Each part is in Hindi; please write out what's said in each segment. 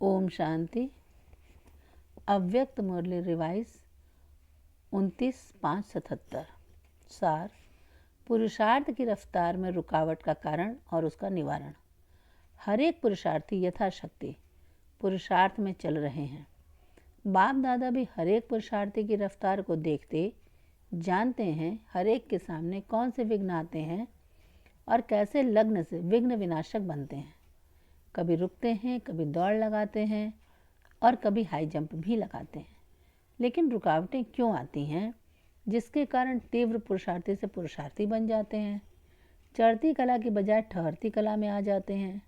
ओम शांति। अव्यक्त मुरली रिवाइज 29/5/77। सार: पुरुषार्थ की रफ्तार में रुकावट का कारण और उसका निवारण। हर एक पुरुषार्थी यथाशक्ति पुरुषार्थ में चल रहे हैं। बाप दादा भी हर एक पुरुषार्थी की रफ्तार को देखते जानते हैं हर एक के सामने कौन से विघ्न आते हैं और कैसे लग्न से विघ्न विनाशक बनते हैं। कभी रुकते हैं, कभी दौड़ लगाते हैं और कभी हाई जंप भी लगाते हैं। लेकिन रुकावटें क्यों आती हैं, जिसके कारण तीव्र पुरुषार्थी से पुरुषार्थी बन जाते हैं, चढ़ती कला की बजाय ठहरती कला में आ जाते हैं,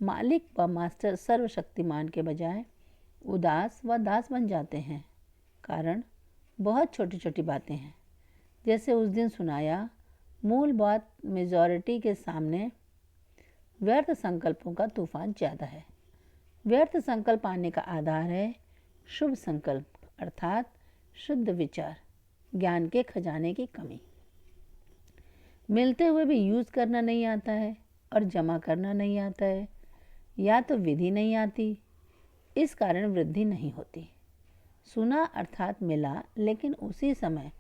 मालिक व मास्टर सर्वशक्तिमान के बजाय उदास व दास बन जाते हैं। कारण बहुत छोटी छोटी बातें हैं। जैसे उस दिन सुनाया, मूल बात मेजॉरिटी के सामने व्यर्थ संकल्पों का तूफान ज़्यादा है। व्यर्थ संकल्प आने का आधार है शुभ संकल्प अर्थात शुद्ध विचार, ज्ञान के खजाने की कमी। मिलते हुए भी यूज़ करना नहीं आता है और जमा करना नहीं आता है, या तो विधि नहीं आती, इस कारण वृद्धि नहीं होती। सुना अर्थात मिला, लेकिन उसी समय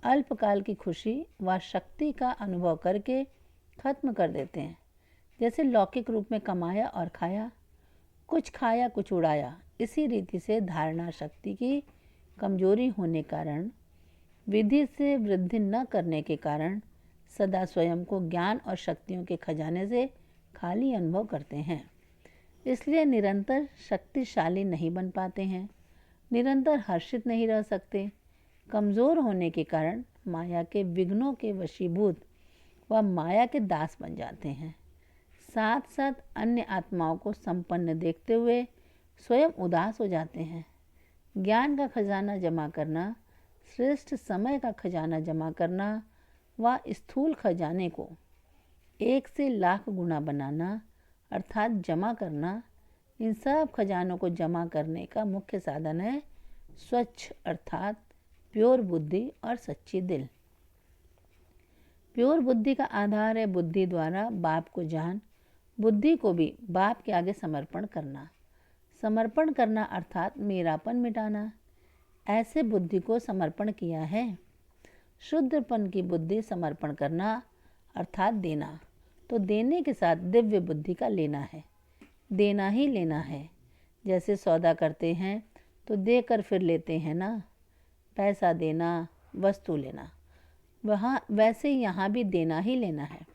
अल्पकाल की खुशी व शक्ति का अनुभव करके खत्म कर देते हैं। जैसे लौकिक रूप में कमाया और खाया, कुछ खाया कुछ उड़ाया। इसी रीति से धारणा शक्ति की कमजोरी होने कारण, विधि से वृद्धि न करने के कारण सदा स्वयं को ज्ञान और शक्तियों के खजाने से खाली अनुभव करते हैं। इसलिए निरंतर शक्तिशाली नहीं बन पाते हैं, निरंतर हर्षित नहीं रह सकते। कमज़ोर होने के कारण माया के विघ्नों के वशीभूत व माया के दास बन जाते हैं। साथ साथ अन्य आत्माओं को संपन्न देखते हुए स्वयं उदास हो जाते हैं। ज्ञान का खजाना जमा करना, श्रेष्ठ समय का खजाना जमा करना व स्थूल खजाने को 1 से लाख गुना बनाना अर्थात जमा करना, इन सब खजानों को जमा करने का मुख्य साधन है स्वच्छ अर्थात प्योर बुद्धि और सच्ची दिल। प्योर बुद्धि का आधार है बुद्धि द्वारा बाप को जान, बुद्धि को भी बाप के आगे समर्पण करना। समर्पण करना अर्थात मेरापन मिटाना। ऐसे बुद्धि को समर्पण किया है। शुद्धपन की बुद्धि समर्पण करना अर्थात देना। तो देने के साथ दिव्य बुद्धि का लेना है, देना ही लेना है। जैसे सौदा करते हैं तो देकर फिर लेते हैं ना, पैसा देना, वस्तु लेना। वहाँ वैसे यहाँ भी देना ही लेना है।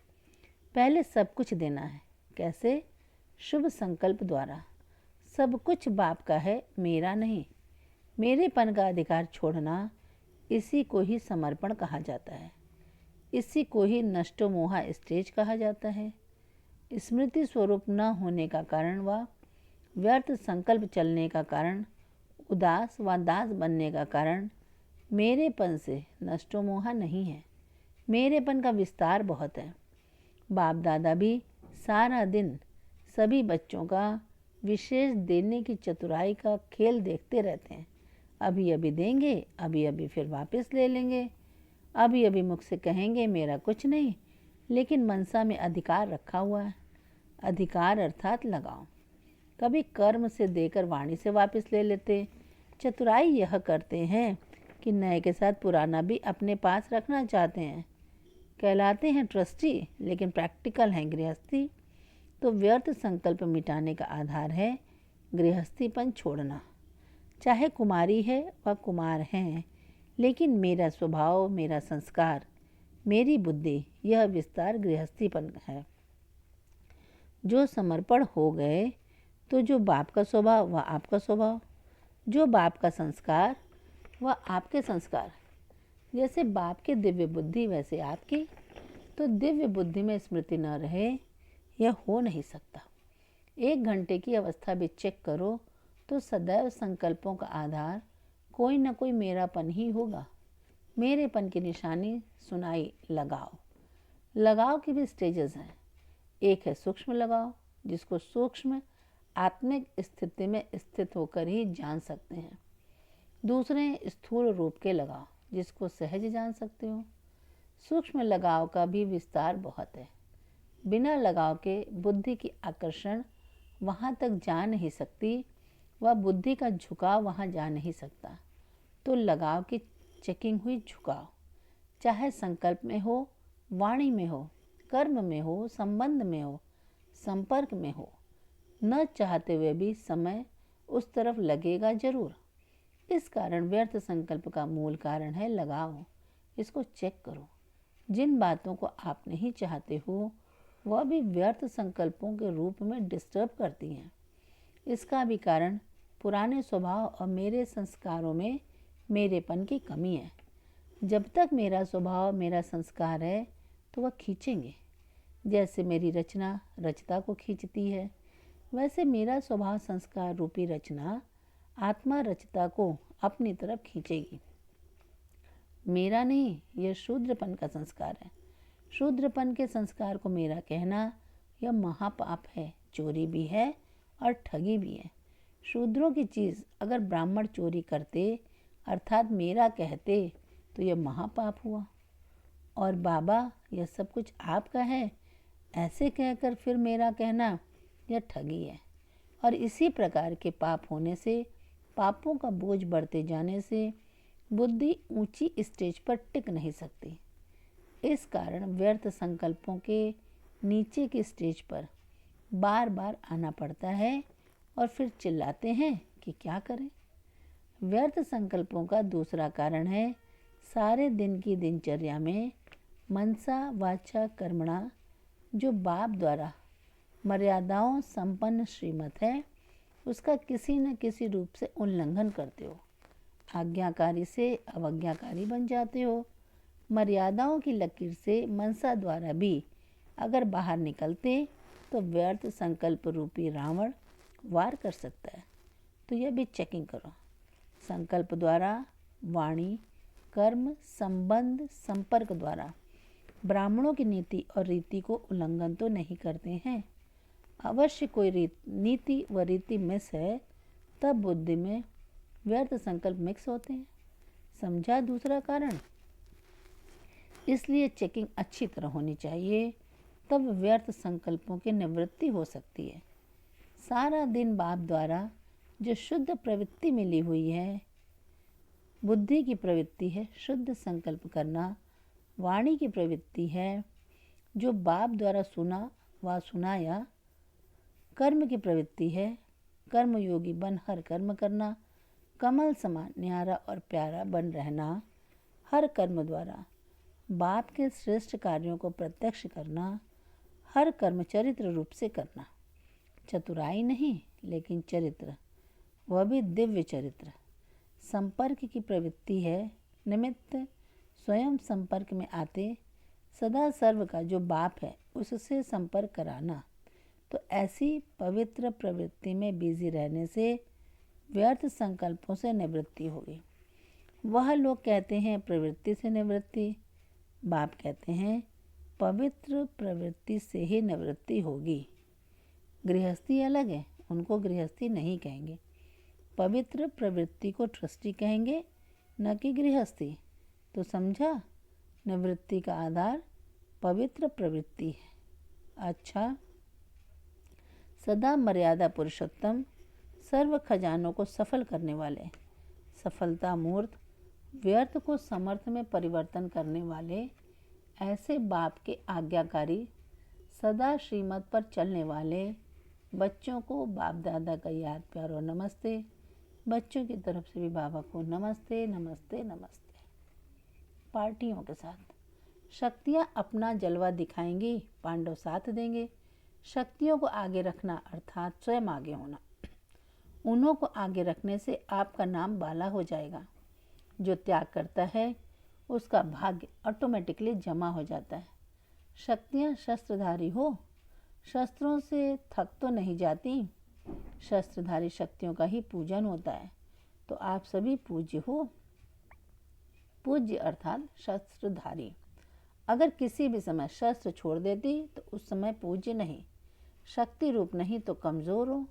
पहले सब कुछ देना है। कैसे? शुभ संकल्प द्वारा। सब कुछ बाप का है, मेरा नहीं। मेरेपन का अधिकार छोड़ना, इसी को ही समर्पण कहा जाता है। इसी को ही नष्टो मोहा स्टेज कहा जाता है। स्मृति स्वरूप न होने का कारण व व्यर्थ संकल्प चलने का कारण, उदास व दास बनने का कारण मेरेपन से नष्टो मोहा नहीं है। मेरेपन का विस्तार बहुत है। बाप दादा भी सारा दिन सभी बच्चों का विशेष देने की चतुराई का खेल देखते रहते हैं। अभी अभी देंगे, अभी अभी फिर वापस ले लेंगे, अभी अभी मुख से कहेंगे मेरा कुछ नहीं, लेकिन मनसा में अधिकार रखा हुआ है। अधिकार अर्थात लगाओ। कभी कर्म से देकर वाणी से वापस ले लेते। चतुराई यह करते हैं कि नए के साथ पुराना भी अपने पास रखना चाहते हैं। कहलाते हैं ट्रस्टी, लेकिन प्रैक्टिकल हैं गृहस्थी। तो व्यर्थ संकल्प मिटाने का आधार है गृहस्थीपन छोड़ना। चाहे कुमारी है व कुमार हैं, लेकिन मेरा स्वभाव, मेरा संस्कार, मेरी बुद्धि, यह विस्तार गृहस्थीपन है। जो समर्पण हो गए तो जो बाप का स्वभाव वह आपका स्वभाव, जो बाप का संस्कार वह आपके संस्कार। जैसे बाप की दिव्य बुद्धि वैसे आपकी। तो दिव्य बुद्धि में स्मृति न रहे, यह हो नहीं सकता। 1 घंटे की अवस्था भी चेक करो तो सदैव संकल्पों का आधार कोई न कोई मेरापन ही होगा। मेरेपन की निशानी सुनाई लगाव। लगाव की भी स्टेजेस हैं। एक है सूक्ष्म लगाव, जिसको सूक्ष्म आत्मिक स्थिति में स्थित होकर ही जान सकते हैं। दूसरे हैं स्थूल रूप के लगाव, जिसको सहज जान सकते हो। सूक्ष्म लगाव का भी विस्तार बहुत है। बिना लगाव के बुद्धि की आकर्षण वहाँ तक जा नहीं सकती, वह बुद्धि का झुकाव वहाँ जा नहीं सकता। तो लगाव की चेकिंग हुई झुकाव, चाहे संकल्प में हो, वाणी में हो, कर्म में हो, संबंध में हो, संपर्क में हो, न चाहते हुए भी समय उस तरफ लगेगा जरूर। इस कारण व्यर्थ संकल्प का मूल कारण है लगाव। इसको चेक करो। जिन बातों को आप नहीं चाहते हो वह भी व्यर्थ संकल्पों के रूप में डिस्टर्ब करती हैं। इसका भी कारण पुराने स्वभाव और मेरे संस्कारों में मेरेपन की कमी है। जब तक मेरा स्वभाव मेरा संस्कार है तो वह खींचेंगे। जैसे मेरी रचना रचता को खींचती है, वैसे मेरा स्वभाव संस्कार रूपी रचना आत्मा रचता को अपनी तरफ खींचेगी। मेरा नहीं, यह शूद्रपन का संस्कार है। शूद्रपन के संस्कार को मेरा कहना यह महापाप है। चोरी भी है और ठगी भी है। शूद्रों की चीज़ अगर ब्राह्मण चोरी करते अर्थात मेरा कहते तो यह महापाप हुआ। और बाबा यह सब कुछ आपका है ऐसे कहकर फिर मेरा कहना यह ठगी है। और इसी प्रकार के पाप होने से, पापों का बोझ बढ़ते जाने से बुद्धि ऊंची स्टेज पर टिक नहीं सकती। इस कारण व्यर्थ संकल्पों के नीचे की स्टेज पर बार बार आना पड़ता है और फिर चिल्लाते हैं कि क्या करें। व्यर्थ संकल्पों का दूसरा कारण है सारे दिन की दिनचर्या में मनसा वाचा कर्मणा जो बाप द्वारा मर्यादाओं संपन्न श्रीमत है उसका किसी न किसी रूप से उल्लंघन करते हो। आज्ञाकारी से अवज्ञाकारी बन जाते हो। मर्यादाओं की लकीर से मनसा द्वारा भी अगर बाहर निकलते तो व्यर्थ संकल्प रूपी रावण वार कर सकता है। तो यह भी चेकिंग करो। संकल्प द्वारा, वाणी, कर्म, संबंध, संपर्क द्वारा ब्राह्मणों की नीति और रीति को उल्लंघन तो नहीं करते हैं। अवश्य कोई नीति व रीति मिस है तब बुद्धि में व्यर्थ संकल्प मिक्स होते हैं। समझा दूसरा कारण? इसलिए चेकिंग अच्छी तरह होनी चाहिए, तब व्यर्थ संकल्पों की निवृत्ति हो सकती है। सारा दिन बाप द्वारा जो शुद्ध प्रवृत्ति मिली हुई है, बुद्धि की प्रवृत्ति है शुद्ध संकल्प करना, वाणी की प्रवृत्ति है जो बाप द्वारा सुना व सुनाया, कर्म की प्रवृत्ति है कर्मयोगी बन हर कर्म करना, कमल समान न्यारा और प्यारा बन रहना, हर कर्म द्वारा बाप के श्रेष्ठ कार्यों को प्रत्यक्ष करना, हर कर्म चरित्र रूप से करना। चतुराई नहीं लेकिन चरित्र, वह भी दिव्य चरित्र। संपर्क की प्रवृत्ति है निमित्त स्वयं संपर्क में आते सदा सर्व का जो बाप है उससे संपर्क कराना। तो ऐसी पवित्र प्रवृत्ति में बिजी रहने से व्यर्थ संकल्पों से निवृत्ति होगी। वह लोग कहते हैं प्रवृत्ति से निवृत्ति, बाप कहते हैं पवित्र प्रवृत्ति से ही निवृत्ति होगी। गृहस्थी अलग है, उनको गृहस्थी नहीं कहेंगे। पवित्र प्रवृत्ति को ट्रस्टी कहेंगे, न कि गृहस्थी। तो समझा, निवृत्ति का आधार पवित्र प्रवृत्ति है। अच्छा, सदा मर्यादा पुरुषोत्तम, सर्व खजानों को सफल करने वाले, सफलता मूर्त, व्यर्थ को समर्थ में परिवर्तन करने वाले, ऐसे बाप के आज्ञाकारी, सदा श्रीमत पर चलने वाले बच्चों को बाप दादा का याद प्यार और नमस्ते। बच्चों की तरफ से भी बाबा को नमस्ते नमस्ते नमस्ते। पार्टियों के साथ शक्तियाँ अपना जलवा दिखाएंगी, पांडव साथ देंगे। शक्तियों को आगे रखना अर्थात स्वयं आगे होना। उन्हों को आगे रखने से आपका नाम बाला हो जाएगा। जो त्याग करता है उसका भाग्य ऑटोमेटिकली जमा हो जाता है। शक्तियाँ शस्त्रधारी हो, शस्त्रों से थक तो नहीं जाती। शस्त्रधारी शक्तियों का ही पूजन होता है। तो आप सभी पूज्य हो। पूज्य अर्थात शस्त्रधारी। अगर किसी भी समय शस्त्र छोड़ देती तो उस समय पूज्य नहीं। शक्ति रूप नहीं तो कमज़ोर हो।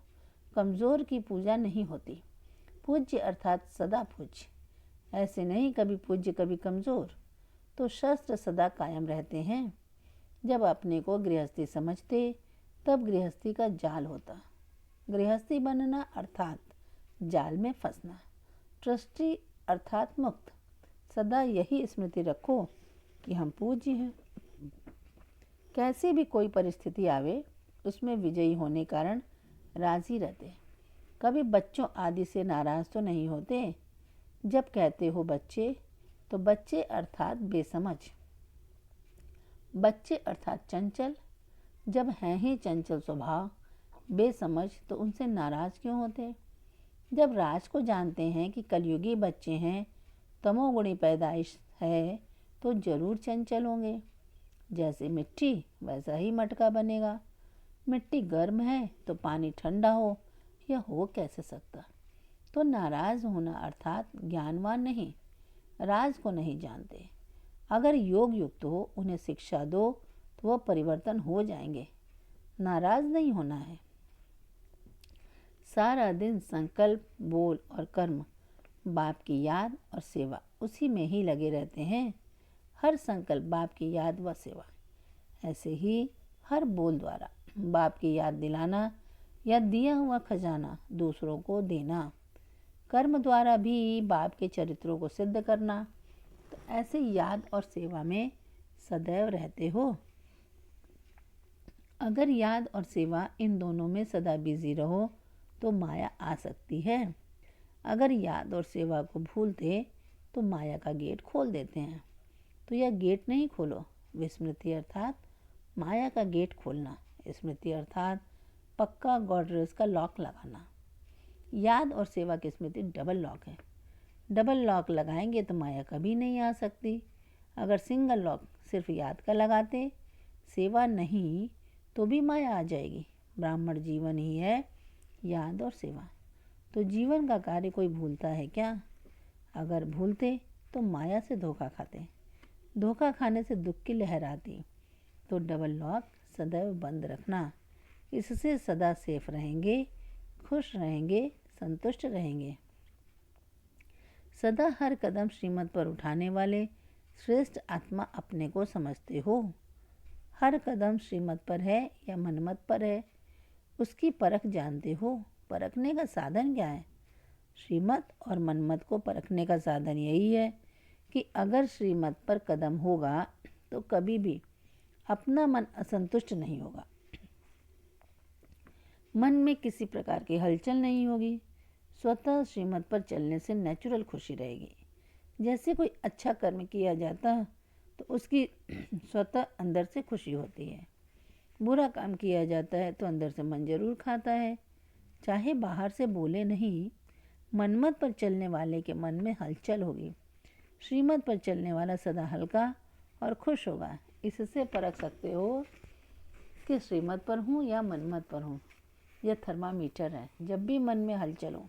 कमज़ोर की पूजा नहीं होती। पूज्य अर्थात सदा पूज्य। ऐसे नहीं कभी पूज्य कभी कमज़ोर। तो शस्त्र सदा कायम रहते हैं। जब अपने को गृहस्थी समझते तब गृहस्थी का जाल होता। गृहस्थी बनना अर्थात जाल में फंसना, ट्रस्टी अर्थात मुक्त। सदा यही स्मृति रखो कि हम पूज्य हैं। कैसी भी कोई परिस्थिति आवे उसमें विजयी होने कारण राजी रहते। कभी बच्चों आदि से नाराज तो नहीं होते। जब कहते हो बच्चे तो बच्चे अर्थात बेसमझ, बच्चे अर्थात चंचल। जब हैं ही चंचल स्वभाव, बेसमझ, तो उनसे नाराज क्यों होते। जब राज को जानते हैं कि कलयुगी बच्चे हैं, तमोगुणी पैदाइश है, तो जरूर चंचल होंगे। जैसे मिट्टी वैसा ही मटका बनेगा। मिट्टी गर्म है तो पानी ठंडा हो, यह हो कैसे सकता। तो नाराज होना अर्थात ज्ञानवान नहीं, राज को नहीं जानते। अगर योग युक्त हो, उन्हें शिक्षा दो तो वह परिवर्तन हो जाएंगे। नाराज नहीं होना है। सारा दिन संकल्प, बोल और कर्म, बाप की याद और सेवा, उसी में ही लगे रहते हैं। हर संकल्प बाप की याद व सेवा। ऐसे ही हर बोल द्वारा बाप की याद दिलाना या दिया हुआ खजाना दूसरों को देना। कर्म द्वारा भी बाप के चरित्रों को सिद्ध करना। तो ऐसे याद और सेवा में सदैव रहते हो। अगर याद और सेवा इन दोनों में सदा बिजी रहो तो माया आ सकती है। अगर याद और सेवा को भूलते तो माया का गेट खोल देते हैं। तो यह गेट नहीं खोलो। विस्मृति अर्थात माया का गेट खोलना। स्मृति अर्थात पक्का गॉडरेज का लॉक लगाना। याद और सेवा की स्मृति डबल लॉक है। डबल लॉक लगाएंगे तो माया कभी नहीं आ सकती। अगर सिंगल लॉक सिर्फ याद का लगाते, सेवा नहीं, तो भी माया आ जाएगी। ब्राह्मण जीवन ही है याद और सेवा। तो जीवन का कार्य कोई भूलता है क्या। अगर भूलते तो माया से धोखा खाते। धोखा खाने से दुख की लहर आती। तो डबल लॉक सदैव बंद रखना। इससे सदा सेफ रहेंगे, खुश रहेंगे, संतुष्ट रहेंगे। सदा हर कदम श्रीमत पर उठाने वाले श्रेष्ठ आत्मा अपने को समझते हो। हर कदम श्रीमत पर है या मनमत पर है, उसकी परख जानते हो। परखने का साधन क्या है। श्रीमत और मनमत को परखने का साधन यही है कि अगर श्रीमत पर कदम होगा तो कभी भी अपना मन असंतुष्ट नहीं होगा। मन में किसी प्रकार की हलचल नहीं होगी। स्वतः श्रीमत पर चलने से नेचुरल खुशी रहेगी। जैसे कोई अच्छा कर्म किया जाता तो उसकी स्वतः अंदर से खुशी होती है। बुरा काम किया जाता है तो अंदर से मन जरूर खाता है, चाहे बाहर से बोले नहीं। मनमत पर चलने वाले के मन में हलचल होगी। श्रीमत पर चलने वाला सदा हल्का और खुश होगा। इससे परख सकते हो कि श्रीमत पर हूँ या मनमत पर हूँ। यह थर्मामीटर है। जब भी मन में हलचल हो,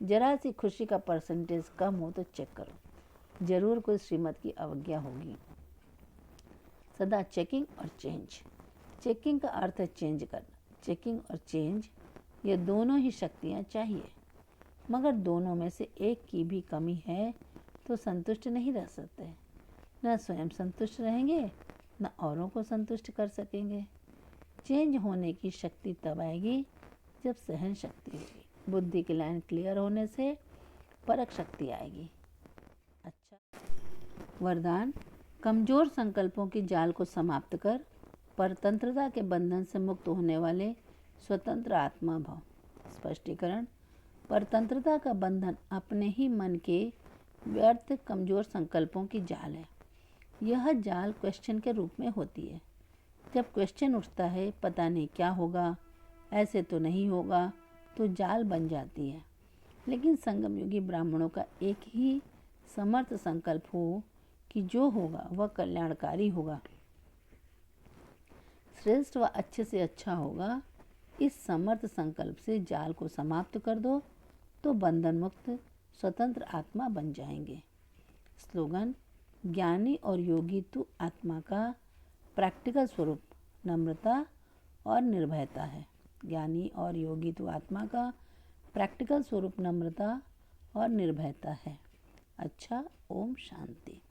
जरा सी खुशी का परसेंटेज कम हो तो चेक करो, जरूर कोई श्रीमत की अवज्ञा होगी। सदा चेकिंग और चेंज। चेकिंग का अर्थ है चेंज करना। चेकिंग और चेंज, ये दोनों ही शक्तियाँ चाहिए, मगर दोनों में से एक की भी कमी है तो संतुष्ट नहीं रह सकते। न स्वयं संतुष्ट रहेंगे, न औरों को संतुष्ट कर सकेंगे। चेंज होने की शक्ति तब आएगी जब सहन शक्ति होगी। बुद्धि की लाइन क्लियर होने से परख शक्ति आएगी। अच्छा, वरदान। कमजोर संकल्पों की जाल को समाप्त कर परतंत्रता के बंधन से मुक्त होने वाले स्वतंत्र आत्मा भव। स्पष्टीकरण। परतंत्रता का बंधन अपने ही मन के व्यर्थ कमजोर संकल्पों की जाल है। यह जाल क्वेश्चन के रूप में होती है। जब क्वेश्चन उठता है, पता नहीं क्या होगा, ऐसे तो नहीं होगा, तो जाल बन जाती है। लेकिन संगम युगी ब्राह्मणों का एक ही समर्थ संकल्प हो कि जो होगा वह कल्याणकारी होगा, श्रेष्ठ व अच्छे से अच्छा होगा। इस समर्थ संकल्प से जाल को समाप्त कर दो तो बंधन मुक्त स्वतंत्र आत्मा बन जाएंगे। स्लोगन। ज्ञानी और योगी तू आत्मा का प्रैक्टिकल स्वरूप नम्रता और निर्भयता है। ज्ञानी और योगी तू आत्मा का प्रैक्टिकल स्वरूप नम्रता और निर्भयता है। अच्छा, ओम शांति।